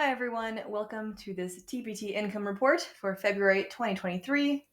Hi everyone, welcome to this TPT income report for February 2023.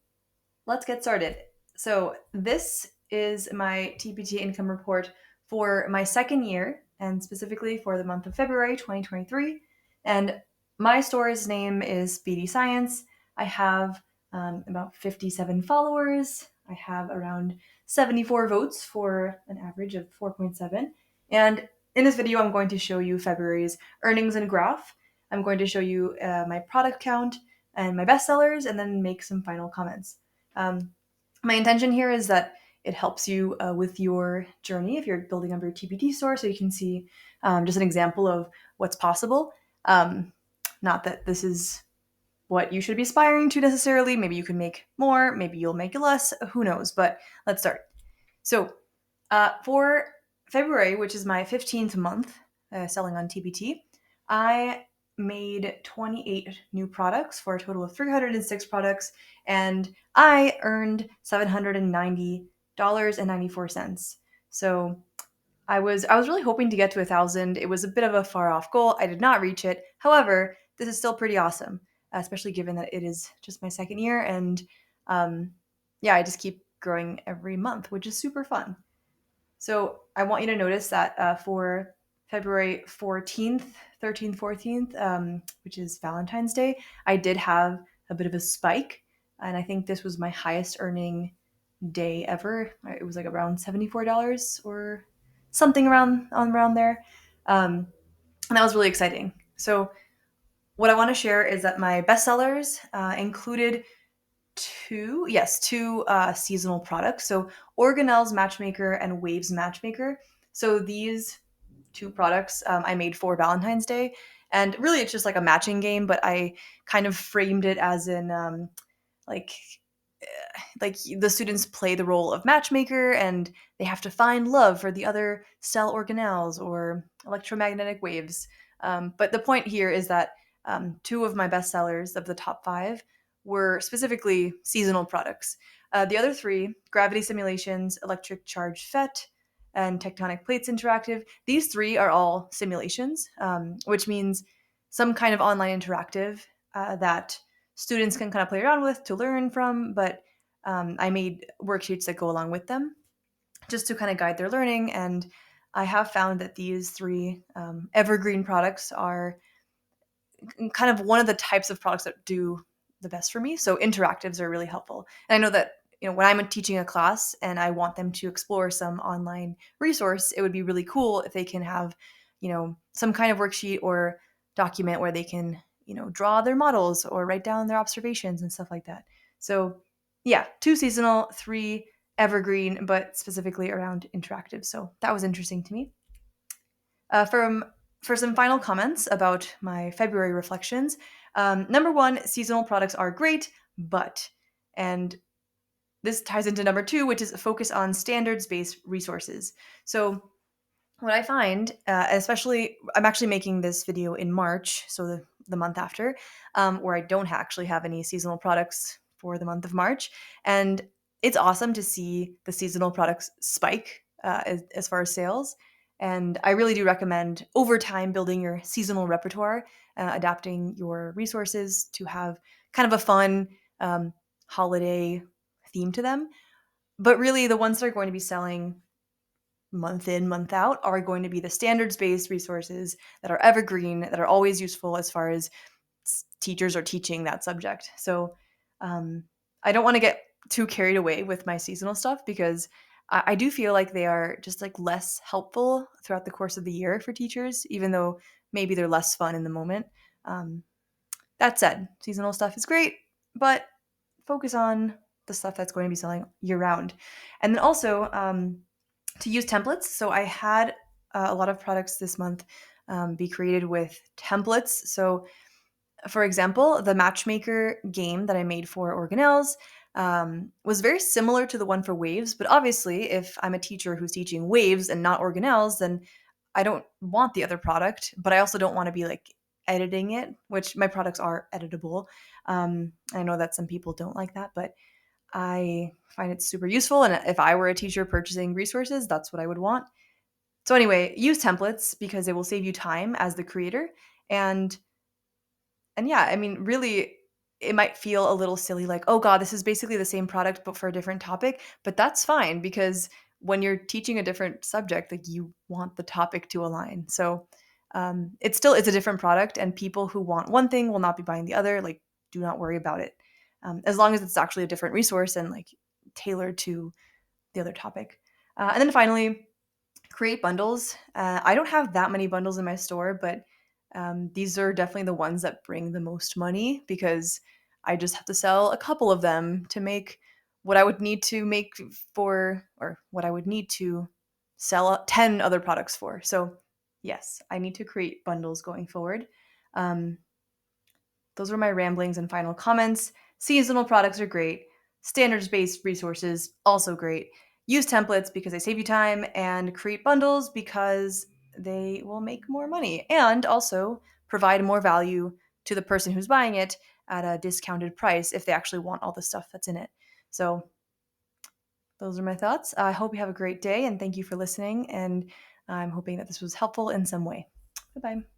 Let's get started. So, this is my TPT income report for my second year and specifically for the month of February 2023. And my store's name is Speedy Science. I have about 57 followers. I have around 74 votes for an average of 4.7. And in this video, I'm going to show you February's earnings and graph. I'm going to show you my product count and my bestsellers, and then make some final comments. My intention here is that it helps you with your journey if you're building up your TPT store, so you can see just an example of what's possible. Not that this is what you should be aspiring to necessarily. Maybe you can make more, maybe you'll make less, who knows, but let's start. So, for February, which is my 15th month selling on TPT, I made 28 new products for a total of 306 products, and I earned $790.94. So I was really hoping to get to 1,000. It was a bit of a far off goal. I did not reach it. However, this is still pretty awesome, especially given that it is just my second year, and yeah, I just keep growing every month, which is super fun. So I want you to notice that for February 14th, 13th, 14th, which is Valentine's Day, I did have a bit of a spike. And I think this was my highest earning day ever. It was like around $74 or something around there. And that was really exciting. So what I want to share is that my bestsellers included two seasonal products. So Organelle's Matchmaker and Waves Matchmaker. So these two products I made for Valentine's Day, and really it's just like a matching game, but I kind of framed it as in like like the students play the role of matchmaker and they have to find love for the other cell organelles or electromagnetic waves. But the point here is that two of my best sellers of the top five were specifically seasonal products. The other three, Gravity Simulations, Electric Charge FET, and Tectonic Plates Interactive, these three are all simulations, which means some kind of online interactive that students can kind of play around with to learn from, but I made worksheets that go along with them just to kind of guide their learning. And I have found that these three evergreen products are kind of one of the types of products that do the best for me. So interactives are really helpful. And I know that when I'm teaching a class and I want them to explore some online resource, it would be really cool if they can have some kind of worksheet or document where they can draw their models or write down their observations and stuff like that. So yeah, two seasonal, three evergreen, but specifically around interactive. So that was interesting to me. For some final comments about my February reflections, number one, seasonal products are great, but, and this ties into number two, which is focus on standards-based resources. So what I find, especially, I'm actually making this video in March, so the month after, where I don't actually have any seasonal products for the month of March. And it's awesome to see the seasonal products spike as far as sales. And I really do recommend over time building your seasonal repertoire, adapting your resources to have kind of a fun holiday theme to them. But really, the ones that are going to be selling month in, month out are going to be the standards based resources that are evergreen, that are always useful as far as teachers are teaching that subject. So I don't want to get too carried away with my seasonal stuff because I do feel like they are just like less helpful throughout the course of the year for teachers, even though maybe they're less fun in the moment. Um, that said, seasonal stuff is great, but focus on the stuff that's going to be selling year round. And then also, to use templates. So I had a lot of products this month be created with templates. So, for example, the matchmaker game that I made for organelles was very similar to the one for waves. But obviously, if I'm a teacher who's teaching waves and not organelles, then I don't want the other product. But I also don't want to be like editing it, which my products are editable. I know that some people don't like that, but I find it super useful. And if I were a teacher purchasing resources, that's what I would want. So, anyway, use templates because they will save you time as the creator. And And yeah, I mean, really, it might feel a little silly, like, oh God, this is basically the same product, but for a different topic. But that's fine because when you're teaching a different subject, like you want the topic to align. So it still is a different product, and people who want one thing will not be buying the other. Like, do not worry about it. As long as it's actually a different resource and like tailored to the other topic. And then finally, create bundles. I don't have that many bundles in my store, but these are definitely the ones that bring the most money because I just have to sell a couple of them to make what I would need to make for, or what I would need to sell 10 other products for. So, yes, I need to create bundles going forward. Um, those were my ramblings and final comments. Seasonal products are great. Standards based resources, also great. Use templates because they save you time, and create bundles because they will make more money and also provide more value to the person who's buying it at a discounted price if they actually want all the stuff that's in it. So, those are my thoughts. I hope you have a great day and thank you for listening. And I'm hoping that this was helpful in some way. Bye bye.